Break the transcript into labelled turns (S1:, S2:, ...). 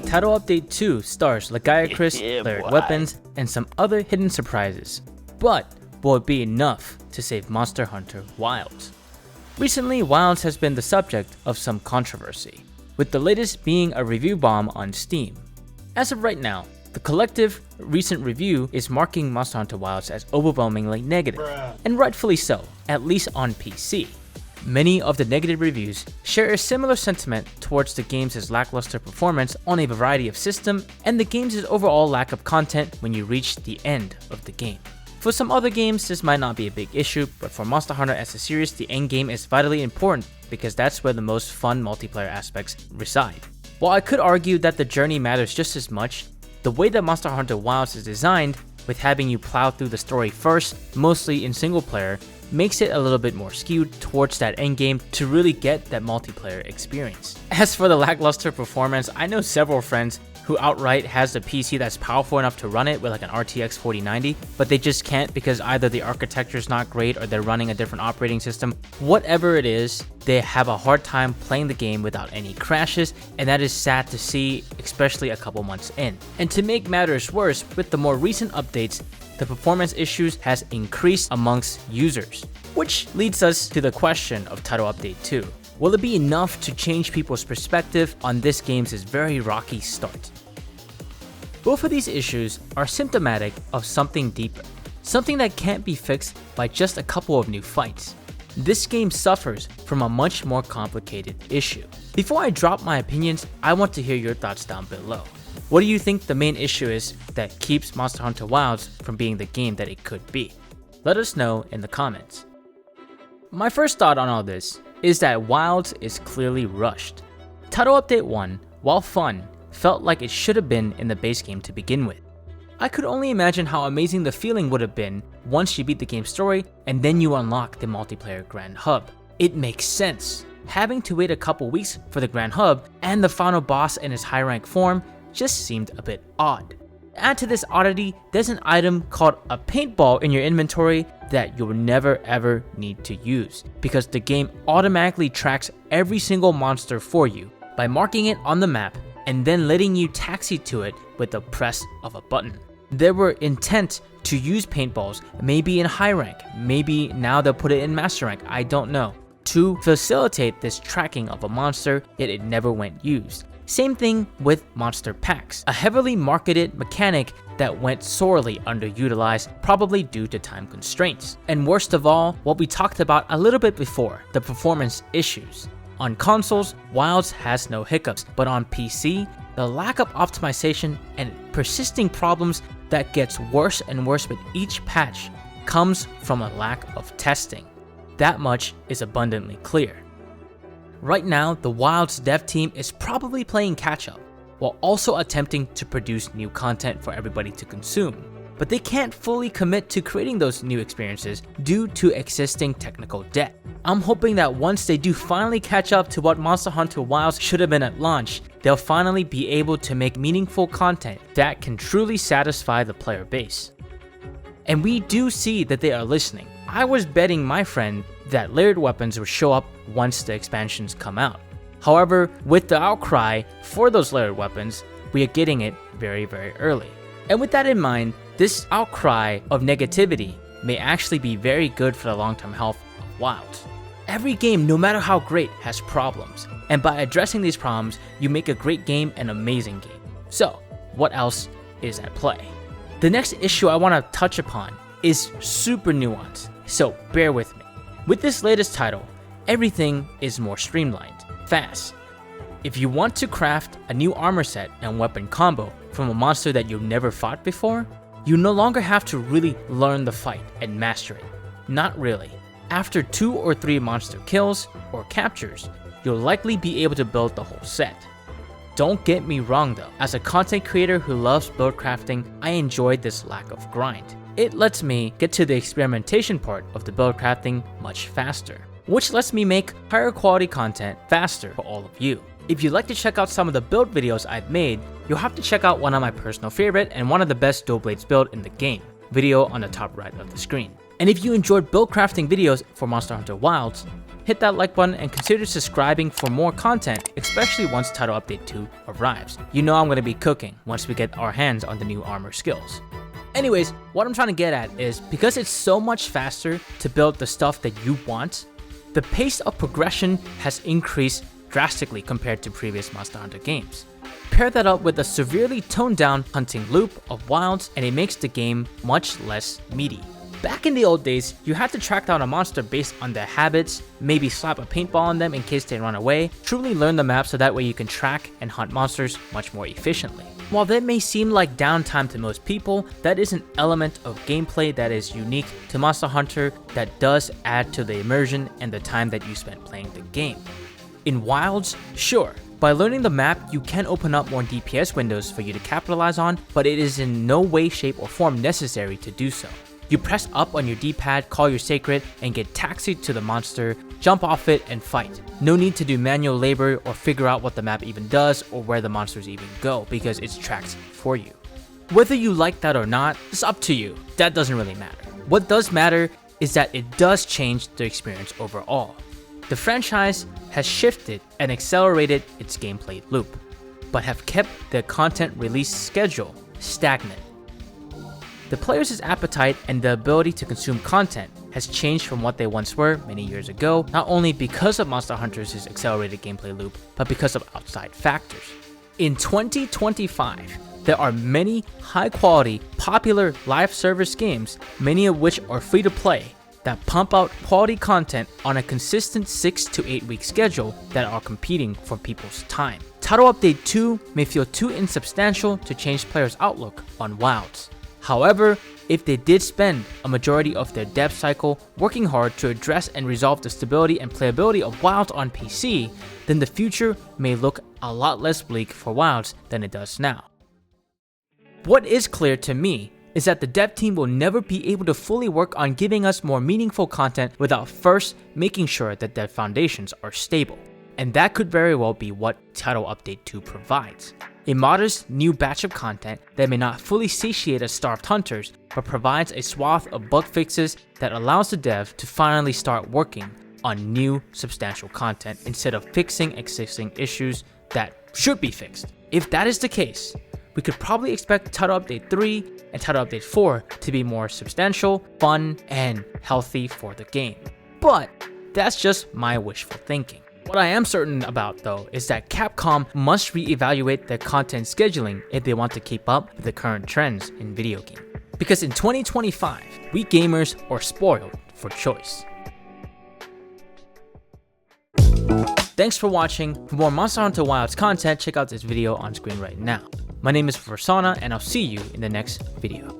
S1: Title Update 2 stars quematrice, layered weapons, and some other hidden surprises. But will it be enough to save Monster Hunter Wilds? Recently, Wilds has been the subject of some controversy, with the latest being a review bomb on Steam. As of right now, the collective recent review is marking Monster Hunter Wilds as overwhelmingly negative, and rightfully so, at least on PC. Many of the negative reviews share a similar sentiment towards the game's lackluster performance on a variety of systems and the game's overall lack of content when you reach the end of the game. For some other games, this might not be a big issue, but for Monster Hunter as a series, the end game is vitally important because that's where the most fun multiplayer aspects reside. While I could argue that the journey matters just as much, the way that Monster Hunter Wilds is designed, with having you plow through the story first, mostly in single player, makes it a little bit more skewed towards that endgame to really get that multiplayer experience. As for the lackluster performance, I know several friends who outright has a PC that's powerful enough to run it with like an RTX 4090, but they just can't because either the architecture is not great or they're running a different operating system. Whatever it is, they have a hard time playing the game without any crashes, and that is sad to see, especially a couple months in. And to make matters worse, with the more recent updates, the performance issues has increased amongst users. Which leads us to the question of Title Update 2. Will it be enough to change people's perspective on this game's very rocky start? Both of these issues are symptomatic of something deeper, something that can't be fixed by just a couple of new fights. This game suffers from a much more complicated issue. Before I drop my opinions, I want to hear your thoughts down below. What do you think the main issue is that keeps Monster Hunter Wilds from being the game that it could be? Let us know in the comments. My first thought on all this is that Wilds is clearly rushed. Title Update 1, while fun, felt like it should have been in the base game to begin with. I could only imagine how amazing the feeling would have been once you beat the game's story and then you unlock the multiplayer Grand Hub. It makes sense. Having to wait a couple weeks for the Grand Hub and the final boss in his high rank form just seemed a bit odd. Add to this oddity, there's an item called a paintball in your inventory that you'll never ever need to use because the game automatically tracks every single monster for you by marking it on the map and then letting you taxi to it with the press of a button. There were intent to use paintballs, maybe in high rank, maybe now they'll put it in master rank, I don't know, to facilitate this tracking of a monster, yet it never went used. Same thing with monster packs, a heavily marketed mechanic that went sorely underutilized, probably due to time constraints. And worst of all, what we talked about a little bit before, the performance issues. On consoles, Wilds has no hiccups, but on PC, the lack of optimization and persisting problems that gets worse and worse with each patch comes from a lack of testing. That much is abundantly clear. Right now, the Wilds dev team is probably playing catch up, while also attempting to produce new content for everybody to consume. But they can't fully commit to creating those new experiences due to existing technical debt. I'm hoping that once they do finally catch up to what Monster Hunter Wilds should have been at launch, they'll finally be able to make meaningful content that can truly satisfy the player base. And we do see that they are listening. I was betting my friend that layered weapons would show up once the expansions come out. However, with the outcry for those layered weapons, we are getting it very, very early. And with that in mind, this outcry of negativity may actually be very good for the long-term health of Wilds. Every game, no matter how great, has problems, and by addressing these problems, you make a great game an amazing game. So, what else is at play? The next issue I want to touch upon is super nuanced, so bear with me. With this latest title, everything is more streamlined, fast. If you want to craft a new armor set and weapon combo from a monster that you've never fought before, you no longer have to really learn the fight and master it. Not really. After 2 or 3 monster kills or captures, you'll likely be able to build the whole set. Don't get me wrong though, as a content creator who loves build crafting, I enjoyed this lack of grind. It lets me get to the experimentation part of the build crafting much faster, which lets me make higher quality content faster for all of you. If you'd like to check out some of the build videos I've made, you'll have to check out one of my personal favorite and one of the best dual blades build in the game, video on the top right of the screen. And if you enjoyed build crafting videos for Monster Hunter Wilds, hit that like button and consider subscribing for more content, especially once Title Update 2 arrives. You know I'm going to be cooking once we get our hands on the new armor skills. Anyways, what I'm trying to get at is, because it's so much faster to build the stuff that you want, the pace of progression has increased drastically compared to previous Monster Hunter games. Pair that up with a severely toned down hunting loop of wilds and it makes the game much less meaty. Back in the old days, you had to track down a monster based on their habits, maybe slap a paintball on them in case they run away, truly learn the map so that way you can track and hunt monsters much more efficiently. While that may seem like downtime to most people, that is an element of gameplay that is unique to Monster Hunter that does add to the immersion and the time that you spend playing the game. In Wilds, sure, by learning the map, you can open up more DPS windows for you to capitalize on, but it is in no way, shape, or form necessary to do so. You press up on your D-pad, call your seikret, and get taxied to the monster, jump off it, and fight. No need to do manual labor or figure out what the map even does or where the monsters even go, because it's tracked for you. Whether you like that or not, it's up to you. That doesn't really matter. What does matter is that it does change the experience overall. The franchise has shifted and accelerated its gameplay loop, but have kept the content release schedule stagnant. The players' appetite and the ability to consume content has changed from what they once were many years ago, not only because of Monster Hunter's accelerated gameplay loop, but because of outside factors. In 2025, there are many high-quality, popular live service games, many of which are free to play, that pump out quality content on a consistent 6 to 8 week schedule that are competing for people's time. Title Update 2 may feel too insubstantial to change players' outlook on Wilds. However, if they did spend a majority of their dev cycle working hard to address and resolve the stability and playability of Wilds on PC, then the future may look a lot less bleak for Wilds than it does now. What is clear to me is that the dev team will never be able to fully work on giving us more meaningful content without first making sure that their foundations are stable. And that could very well be what Title Update 2 provides. A modest new batch of content that may not fully satiate us starved hunters, but provides a swath of bug fixes that allows the dev to finally start working on new substantial content instead of fixing existing issues that should be fixed. If that is the case, we could probably expect Title Update 3 and Title Update 4 to be more substantial, fun, and healthy for the game. But that's just my wishful thinking. What I am certain about though is that Capcom must reevaluate their content scheduling if they want to keep up with the current trends in video games. Because in 2025, we gamers are spoiled for choice. Thanks for watching. For more Monster Hunter Wilds content, check out this video on screen right now. My name is Versana and I'll see you in the next video.